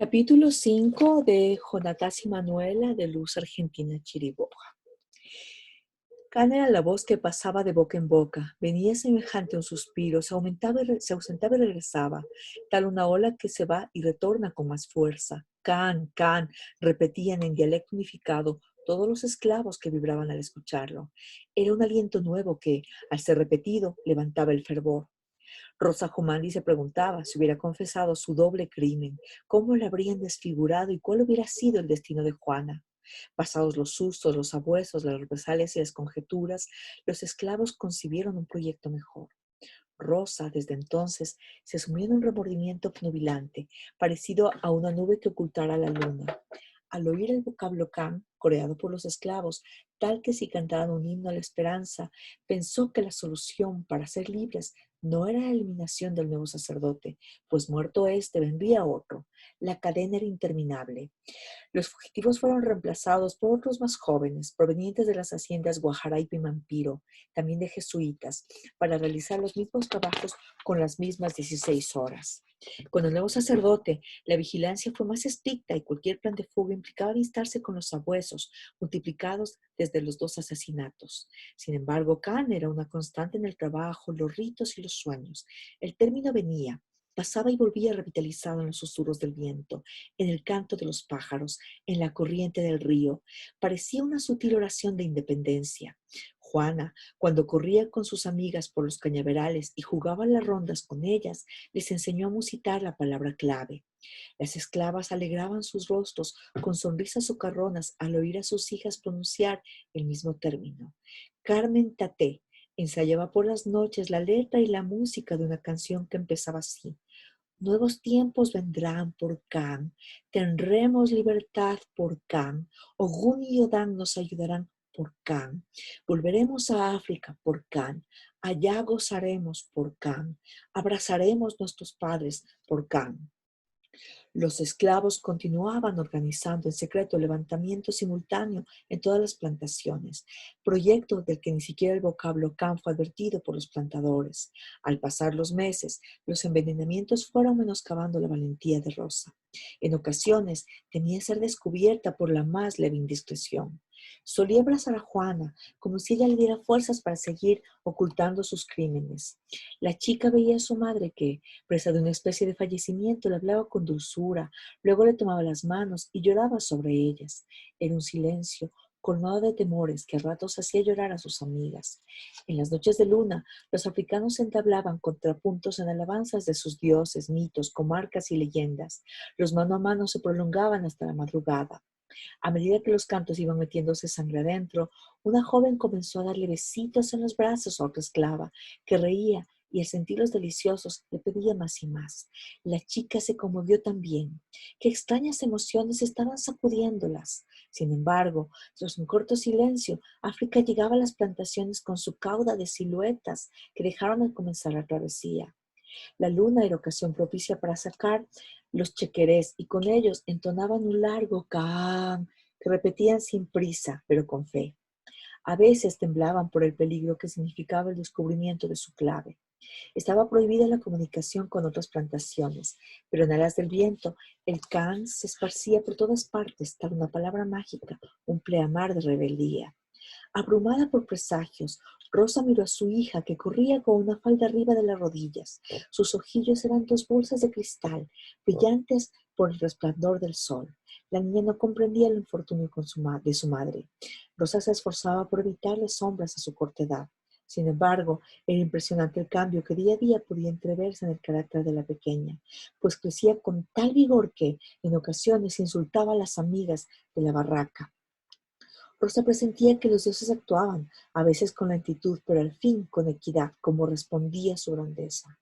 Capítulo 5 de Jonatás y Manuela de Luz Argentina Chiriboga. Can era la voz que pasaba de boca en boca, venía semejante a un suspiro, se ausentaba y regresaba, tal una ola que se va y retorna con más fuerza. Can, can, repetían en dialecto unificado todos los esclavos que vibraban al escucharlo. Era un aliento nuevo que, al ser repetido, levantaba el fervor. Rosa Jumandi se preguntaba si hubiera confesado su doble crimen, cómo la habrían desfigurado y cuál hubiera sido el destino de Juana. Pasados los sustos, los abuesos, las represalias y las conjeturas, los esclavos concibieron un proyecto mejor. Rosa, desde entonces, se sumió en un remordimiento obnubilante, parecido a una nube que ocultara la luna. Al oír el vocablo can, coreado por los esclavos, tal que si cantaran un himno a la esperanza, pensó que la solución para ser libres no era la eliminación del nuevo sacerdote, pues muerto éste vendría otro. La cadena era interminable. Los fugitivos fueron reemplazados por otros más jóvenes, provenientes de las haciendas Guajará y Pimampiro, también de jesuitas, para realizar los mismos trabajos con las mismas 16 horas. Con el nuevo sacerdote, la vigilancia fue más estricta y cualquier plan de fuga implicaba alistarse con los sabuesos, multiplicados desde los dos asesinatos. Sin embargo, Can era una constante en el trabajo, los ritos y los sueños. El término venía, pasaba y volvía revitalizado en los susurros del viento, en el canto de los pájaros, en la corriente del río. Parecía una sutil oración de independencia. Juana, cuando corría con sus amigas por los cañaverales y jugaba las rondas con ellas, les enseñó a musitar la palabra clave. Las esclavas alegraban sus rostros con sonrisas socarronas al oír a sus hijas pronunciar el mismo término. Carmen Taté ensayaba por las noches la letra y la música de una canción que empezaba así. Nuevos tiempos vendrán por Can, tendremos libertad por Can, Ogún y Odán nos ayudarán por Can, volveremos a África por Can, allá gozaremos por Can, abrazaremos nuestros padres por Can. Los esclavos continuaban organizando en secreto el levantamiento simultáneo en todas las plantaciones, proyecto del que ni siquiera el vocablo can fue advertido por los plantadores. Al pasar los meses, los envenenamientos fueron menoscabando la valentía de Rosa. En ocasiones temía ser descubierta por la más leve indiscreción. Solía abrazar a Juana como si ella le diera fuerzas para seguir ocultando sus crímenes. La chica veía a su madre que, presa de una especie de fallecimiento, le hablaba con dulzura, luego le tomaba las manos y lloraba sobre ellas. Era un silencio colmado de temores que a ratos hacía llorar a sus amigas. En las noches de luna, los africanos entablaban contrapuntos en alabanzas de sus dioses, mitos, comarcas y leyendas. Los mano a mano se prolongaban hasta la madrugada. A medida que los cantos iban metiéndose sangre adentro, una joven comenzó a darle besitos en los brazos a otra esclava, que reía y al sentirlos deliciosos le pedía más y más. La chica se conmovió también. Qué extrañas emociones estaban sacudiéndolas. Sin embargo, tras un corto silencio, África llegaba a las plantaciones con su cauda de siluetas que dejaron al comenzar la travesía. La luna era ocasión propicia para sacar los chequerés y con ellos entonaban un largo can que repetían sin prisa, pero con fe. A veces temblaban por el peligro que significaba el descubrimiento de su clave. Estaba prohibida la comunicación con otras plantaciones, pero en alas del viento el can se esparcía por todas partes, tal una palabra mágica, un pleamar de rebeldía. Abrumada por presagios, Rosa miró a su hija que corría con una falda arriba de las rodillas. Sus ojillos eran dos bolsas de cristal, brillantes por el resplandor del sol. La niña no comprendía el infortunio de su madre. Rosa se esforzaba por evitarle sombras a su corta edad. Sin embargo, era impresionante el cambio que día a día podía entreverse en el carácter de la pequeña, pues crecía con tal vigor que, en ocasiones, insultaba a las amigas de la barraca. Rosa presentía que los dioses actuaban, a veces con lentitud, pero al fin con equidad, como respondía su grandeza.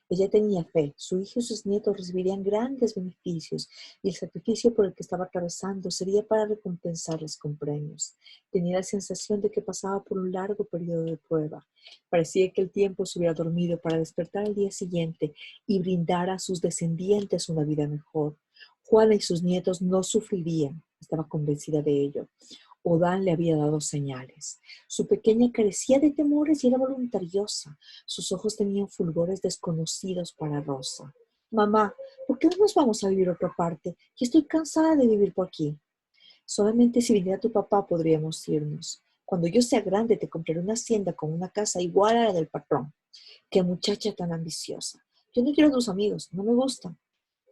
Ella tenía fe, su hijo y sus nietos recibirían grandes beneficios y el sacrificio por el que estaba atravesando sería para recompensarles con premios. Tenía la sensación de que pasaba por un largo periodo de prueba. Parecía que el tiempo se hubiera dormido para despertar al día siguiente y brindar a sus descendientes una vida mejor. Juana y sus nietos no sufrirían, estaba convencida de ello. Odán le había dado señales. Su pequeña carecía de temores y era voluntariosa. Sus ojos tenían fulgores desconocidos para Rosa. Mamá, ¿por qué no nos vamos a vivir a otra parte? Ya estoy cansada de vivir por aquí. Solamente si viniera tu papá podríamos irnos. Cuando yo sea grande te compraré una hacienda con una casa igual a la del patrón. Qué muchacha tan ambiciosa. Yo no quiero a tus amigos, no me gustan.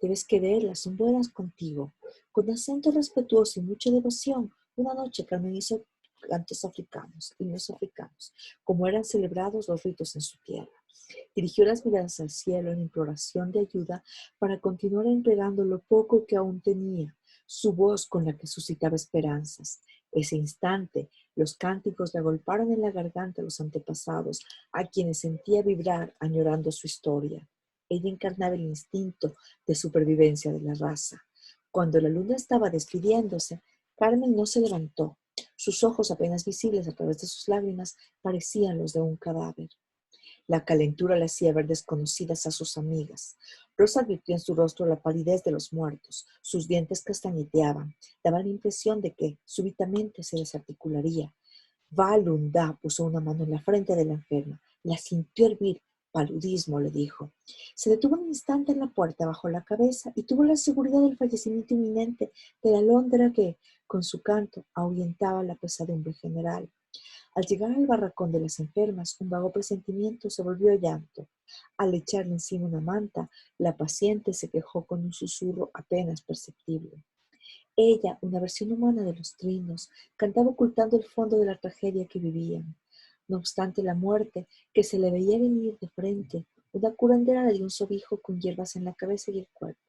Debes quererlas, son buenas contigo. Con acento respetuoso y mucha devoción, una noche Carmen hizo cantos africanos, himnos africanos, como eran celebrados los ritos en su tierra. Dirigió las miradas al cielo en imploración de ayuda para continuar entregando lo poco que aún tenía, su voz con la que suscitaba esperanzas. Ese instante, los cánticos le agolparon en la garganta a los antepasados, a quienes sentía vibrar añorando su historia. Ella encarnaba el instinto de supervivencia de la raza. Cuando la luna estaba despidiéndose, Carmen no se levantó. Sus ojos, apenas visibles a través de sus lágrimas, parecían los de un cadáver. La calentura le hacía ver desconocidas a sus amigas. Rosa advirtió en su rostro la palidez de los muertos. Sus dientes castañeteaban. Daban la impresión de que súbitamente se desarticularía. Valunda puso una mano en la frente de la enferma. La sintió hervir. Paludismo, le dijo. Se detuvo un instante en la puerta, bajó la cabeza y tuvo la seguridad del fallecimiento inminente de la alondra que, con su canto, ahuyentaba la pesadumbre general. Al llegar al barracón de las enfermas, un vago presentimiento se volvió llanto. Al echarle encima una manta, la paciente se quejó con un susurro apenas perceptible. Ella, una versión humana de los trinos, cantaba ocultando el fondo de la tragedia que vivían. No obstante la muerte, que se le veía venir de frente, una curandera le dio un sobijo con hierbas en la cabeza y el cuerpo.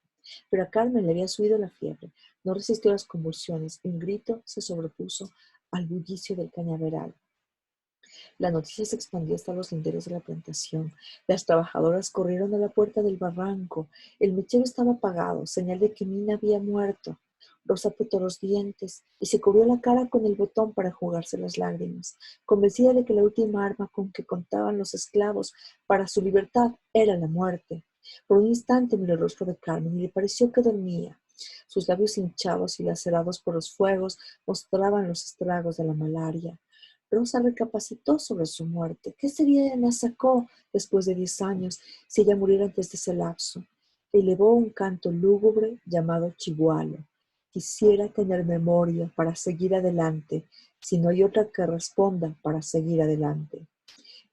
Pero a Carmen le había subido la fiebre. No resistió las convulsiones y un grito se sobrepuso al bullicio del cañaveral. La noticia se expandió hasta los linderos de la plantación. Las trabajadoras corrieron a la puerta del barranco. El mechero estaba apagado, señal de que Mina había muerto. Rosa apretó los dientes y se cubrió la cara con el botón para enjugarse las lágrimas, convencida de que la última arma con que contaban los esclavos para su libertad era la muerte. Por un instante miró el rostro de Carmen y le pareció que dormía. Sus labios hinchados y lacerados por los fuegos mostraban los estragos de la malaria. Rosa recapacitó sobre su muerte. ¿Qué sería de Nasacó después de 10 años si ella muriera antes de ese lapso? Elevó un canto lúgubre llamado Chigualo. Quisiera tener memoria para seguir adelante, si no hay otra que responda para seguir adelante.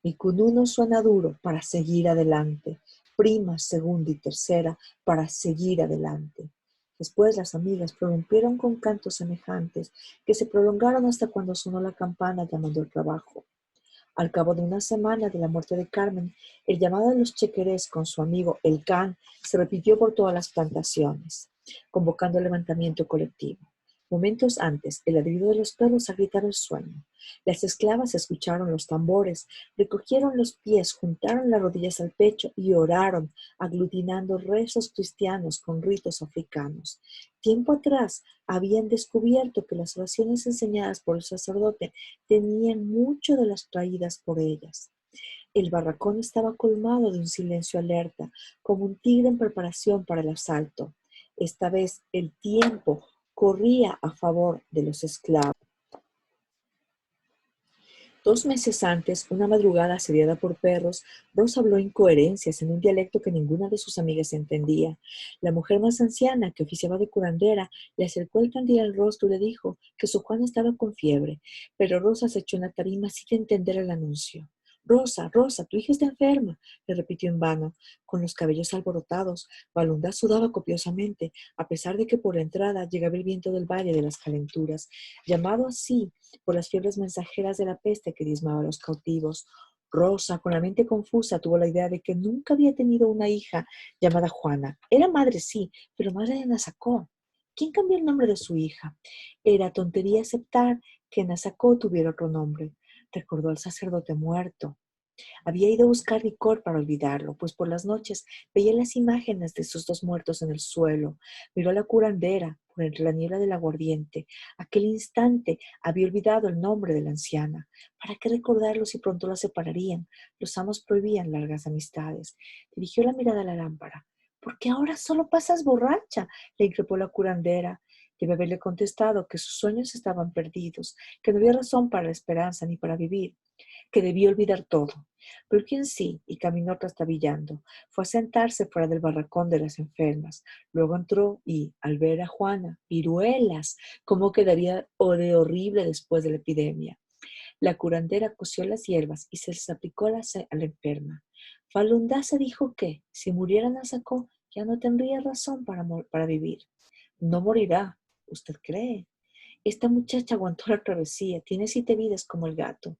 Mi cununo suena duro para seguir adelante, prima, segunda y tercera para seguir adelante. Después las amigas prorrumpieron con cantos semejantes que se prolongaron hasta cuando sonó la campana llamando al trabajo. Al cabo de una semana de la muerte de Carmen, el llamado de los chequerés con su amigo el Can se repitió por todas las plantaciones, convocando el levantamiento colectivo. Momentos antes, el ladrido de los perros agitaba el sueño. Las esclavas escucharon los tambores, recogieron los pies, juntaron las rodillas al pecho y oraron, aglutinando rezos cristianos con ritos africanos. Tiempo atrás habían descubierto que las oraciones enseñadas por el sacerdote tenían mucho de las traídas por ellas. El barracón estaba colmado de un silencio alerta, como un tigre en preparación para el asalto. Esta vez el tiempo corría a favor de los esclavos. 2 meses antes, una madrugada asediada por perros, Rosa habló incoherencias en un dialecto que ninguna de sus amigas entendía. La mujer más anciana, que oficiaba de curandera, le acercó el candil al rostro y le dijo que su Juana estaba con fiebre, pero Rosa se echó en la tarima sin entender el anuncio. Rosa, Rosa, tu hija está enferma, le repitió en vano. Con los cabellos alborotados, Balunda sudaba copiosamente, a pesar de que por la entrada llegaba el viento del valle de las calenturas, llamado así por las fiebres mensajeras de la peste que diezmaba a los cautivos. Rosa, con la mente confusa, tuvo la idea de que nunca había tenido una hija llamada Juana. Era madre, sí, pero madre de Nasacó. ¿Quién cambió el nombre de su hija? Era tontería aceptar que Nasacó tuviera otro nombre. Recordó al sacerdote muerto. Había ido a buscar licor para olvidarlo, pues por las noches veía las imágenes de esos dos muertos en el suelo. Miró a la curandera por entre la niebla del aguardiente. Aquel instante había olvidado el nombre de la anciana. ¿Para qué recordarlo si pronto la separarían? Los amos prohibían largas amistades. Dirigió la mirada a la lámpara. ¿Por qué ahora solo pasas borracha?, le increpó la curandera. Debe haberle contestado que sus sueños estaban perdidos, que no había razón para la esperanza ni para vivir. que debía olvidar todo. Volvió en sí y caminó trastabillando. Fue a sentarse fuera del barracón de las enfermas. Luego entró y, al ver a Juana, viruelas, cómo quedaría de horrible después de la epidemia. La curandera coció las hierbas y se les aplicó a la enferma. Falundá se dijo que, si muriera Nasacó, ya no tendría razón para vivir. No morirá, ¿usted cree? Esta muchacha aguantó la travesía, tiene 7 vidas como el gato.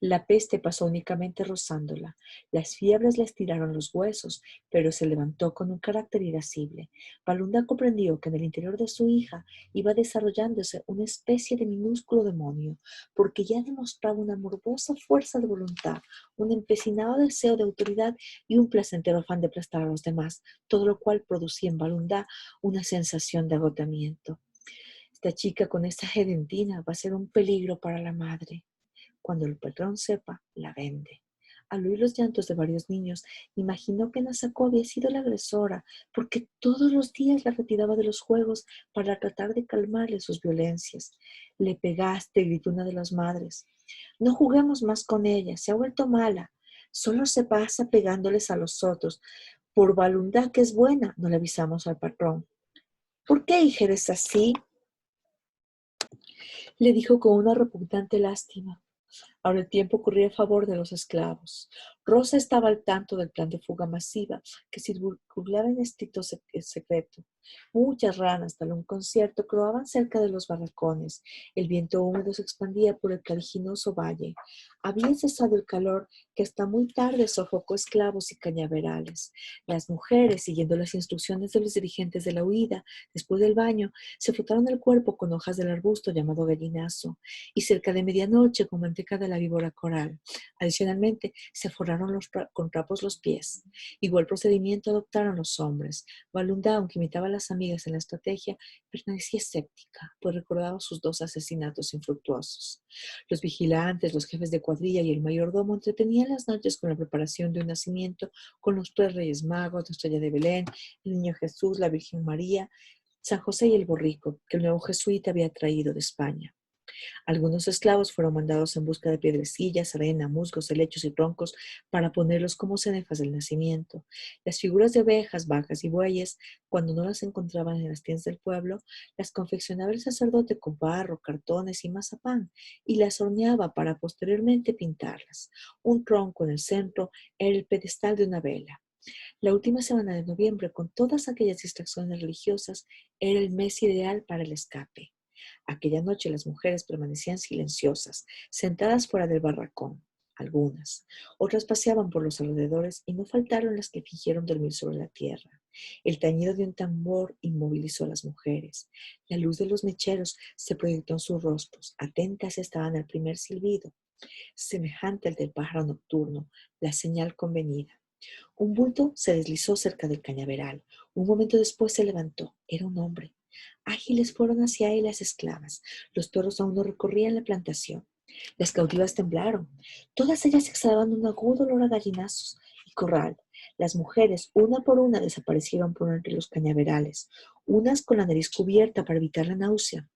La peste pasó únicamente rozándola. Las fiebres le estiraron los huesos, pero se levantó con un carácter irascible. Balunda comprendió que en el interior de su hija iba desarrollándose una especie de minúsculo demonio, porque ya demostraba una morbosa fuerza de voluntad, un empecinado deseo de autoridad y un placentero afán de aplastar a los demás, todo lo cual producía en Balunda una sensación de agotamiento. Esta chica con esta gedentina va a ser un peligro para la madre. Cuando el patrón sepa, la vende. Al oír los llantos de varios niños, imaginó que Nasako había sido la agresora, porque todos los días la retiraba de los juegos para tratar de calmarle sus violencias. Le pegaste, gritó una de las madres. No juguemos más con ella, se ha vuelto mala. Solo se pasa pegándoles a los otros. Por voluntad que es buena, no le avisamos al patrón. ¿Por qué, hija, eres así? Le dijo con una repugnante lástima. Ahora el tiempo corría a favor de los esclavos. Rosa estaba al tanto del plan de fuga masiva que circulaba en estricto secreto. Muchas ranas, tal un concierto, croaban cerca de los barracones. El viento húmedo se expandía por el caliginoso valle. Había cesado el calor que hasta muy tarde sofocó esclavos y cañaverales. Las mujeres, siguiendo las instrucciones de los dirigentes de la huida, después del baño, se frotaron el cuerpo con hojas del arbusto llamado gallinazo y cerca de medianoche con manteca de la víbora coral. Adicionalmente, se forraron con trapos los pies. Igual procedimiento adoptaron los hombres. Balunda, aunque imitaba a las amigas en la estrategia, permanecía escéptica, pues recordaba sus 2 asesinatos infructuosos. Los vigilantes, los jefes de cuadrilla y el mayordomo entretenían las noches con la preparación de un nacimiento con los 3 reyes magos, la estrella de Belén, el niño Jesús, la Virgen María, San José y el borrico, que el nuevo jesuita había traído de España. Algunos esclavos fueron mandados en busca de piedrecillas, arena, musgos, helechos y troncos para ponerlos como cenefas del nacimiento. Las figuras de ovejas, vacas y bueyes, cuando no las encontraban en las tiendas del pueblo, las confeccionaba el sacerdote con barro, cartones y mazapán y las horneaba para posteriormente pintarlas. Un tronco en el centro era el pedestal de una vela. La última semana de noviembre, con todas aquellas distracciones religiosas, era el mes ideal para el escape. Aquella noche las mujeres permanecían silenciosas, sentadas fuera del barracón, algunas. Otras paseaban por los alrededores y no faltaron las que fingieron dormir sobre la tierra. El tañido de un tambor inmovilizó a las mujeres. La luz de los mecheros se proyectó en sus rostros. Atentas estaban al primer silbido, semejante al del pájaro nocturno, la señal convenida. Un bulto se deslizó cerca del cañaveral. Un momento después se levantó. Era un hombre. Ágiles fueron hacia él las esclavas. Los perros aún no recorrían la plantación. Las cautivas temblaron. Todas ellas exhalaban un agudo olor a gallinazos y corral. Las mujeres, una por una, desaparecieron por entre los cañaverales, unas con la nariz cubierta para evitar la náusea.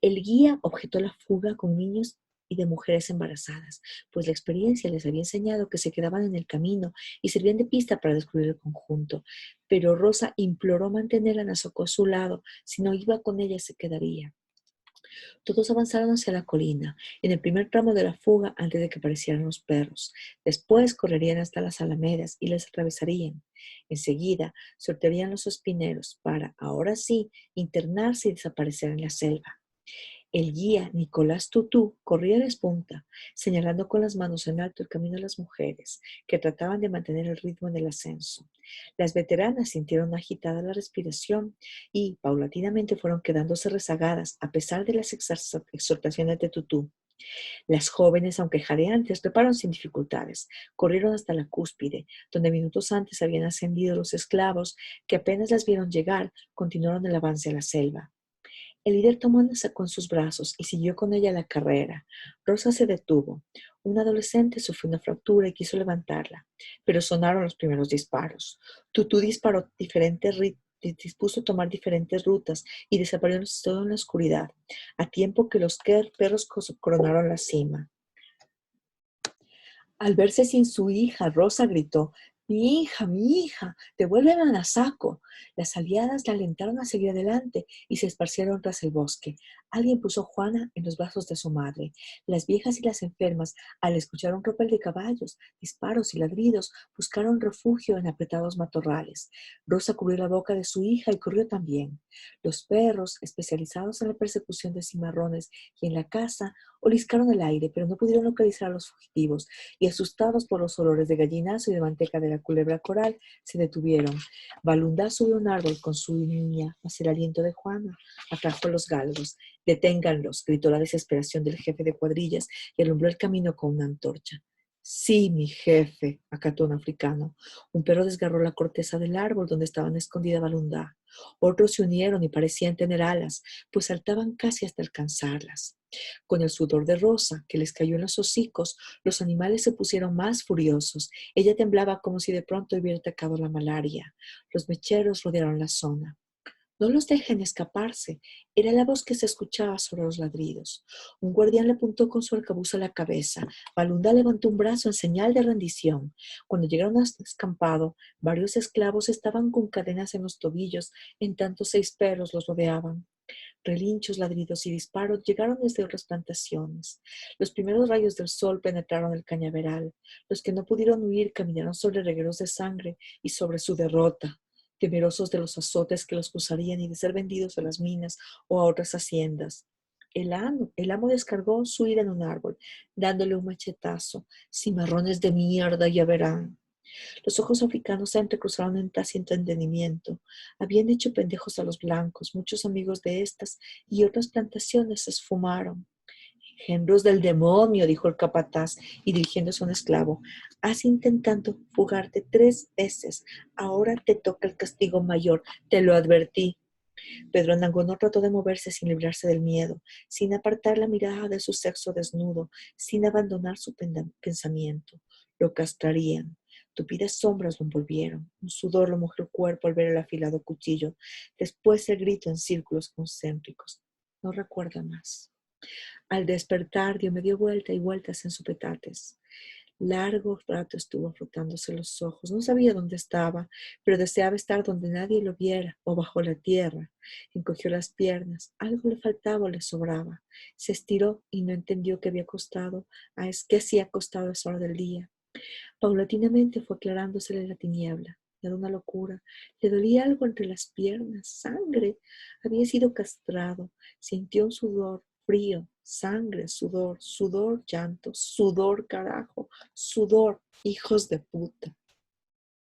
El guía objetó la fuga con niños y de mujeres embarazadas, pues la experiencia les había enseñado que se quedaban en el camino y servían de pista para descubrir el conjunto. Pero Rosa imploró mantener a Nasoko a su lado, si no iba con ella se quedaría. Todos avanzaron hacia la colina, en el primer tramo de la fuga antes de que aparecieran los perros. Después correrían hasta las alamedas y les atravesarían. Enseguida sortearían los espineros para, ahora sí, internarse y desaparecer en la selva. El guía, Nicolás Tutú, corría a despunta, señalando con las manos en alto el camino a las mujeres, que trataban de mantener el ritmo en el ascenso. Las veteranas sintieron agitada la respiración y, paulatinamente, fueron quedándose rezagadas, a pesar de las exhortaciones de Tutú. Las jóvenes, aunque jadeantes, treparon sin dificultades. Corrieron hasta la cúspide, donde minutos antes habían ascendido los esclavos, que apenas las vieron llegar, continuaron el avance a la selva. El líder tomó a Nasako en sus brazos y siguió con ella la carrera. Rosa se detuvo. Un adolescente sufrió una fractura y quiso levantarla, pero sonaron los primeros disparos. Tutú dispuso tomar diferentes rutas y desapareció en la oscuridad, a tiempo que los perros coronaron la cima. Al verse sin su hija, Rosa gritó: mi hija, devuélveme a Nasaco. Las aliadas la alentaron a seguir adelante y se esparcieron tras el bosque. Alguien puso a Juana en los brazos de su madre. Las viejas y las enfermas, al escuchar un tropel de caballos, disparos y ladridos, buscaron refugio en apretados matorrales. Rosa cubrió la boca de su hija y corrió también. Los perros, especializados en la persecución de cimarrones y en la caza, oliscaron el aire, pero no pudieron localizar a los fugitivos y, asustados por los olores de gallinazo y de manteca de la culebra coral, se detuvieron. Balundá subió a un árbol con su niña, mas el aliento de Juana atrajo a los galgos. «Deténganlos», gritó la desesperación del jefe de cuadrillas y alumbró el camino con una antorcha. «Sí, mi jefe», acató un africano. Un perro desgarró la corteza del árbol donde estaban escondida Balundá. Otros se unieron y parecían tener alas, pues saltaban casi hasta alcanzarlas. Con el sudor de Rosa, que les cayó en los hocicos, los animales se pusieron más furiosos. Ella temblaba como si de pronto hubiera atacado la malaria. Los mecheros rodearon la zona. «No los dejen escaparse», era la voz que se escuchaba sobre los ladridos. Un guardián le apuntó con su arcabuz a la cabeza. Balunda levantó un brazo en señal de rendición. Cuando llegaron al descampado, varios esclavos estaban con cadenas en los tobillos, en tanto 6 perros los rodeaban. Relinchos, ladridos y disparos llegaron desde otras plantaciones. Los primeros rayos del sol penetraron el cañaveral. Los que no pudieron huir caminaron sobre regueros de sangre y sobre su derrota, temerosos de los azotes que los cruzarían y de ser vendidos a las minas o a otras haciendas. El amo descargó su ira en un árbol, dándole un machetazo. «Cimarrones de mierda, ya verán». Los ojos africanos se entrecruzaron en tácito entendimiento. Habían hecho pendejos a los blancos. Muchos amigos de estas y otras plantaciones se esfumaron. «Engendros del demonio», dijo el capataz, y dirigiéndose a un esclavo: «Has intentado fugarte 3 veces. Ahora te toca el castigo mayor. Te lo advertí». Pedro Andango no trató de moverse sin librarse del miedo, sin apartar la mirada de su sexo desnudo, sin abandonar su pensamiento. Lo castrarían. Tupidas sombras lo envolvieron. Un sudor lo mojó el cuerpo al ver el afilado cuchillo. Después el grito en círculos concéntricos. No recuerda más. Al despertar dio media vuelta y vueltas en su petates. Largo rato estuvo frotándose los ojos. No sabía dónde estaba, pero deseaba estar donde nadie lo viera o bajo la tierra. Encogió las piernas. Algo le faltaba o le sobraba. Se estiró y no entendió qué había costado. ¿Qué hacía costado a esa hora del día? Paulatinamente fue aclarándosele la tiniebla. Era una locura. Le dolía algo entre las piernas. Sangre. Había sido castrado. Sintió un sudor frío. Sangre, sudor, sudor, llanto, sudor, carajo, sudor, hijos de puta.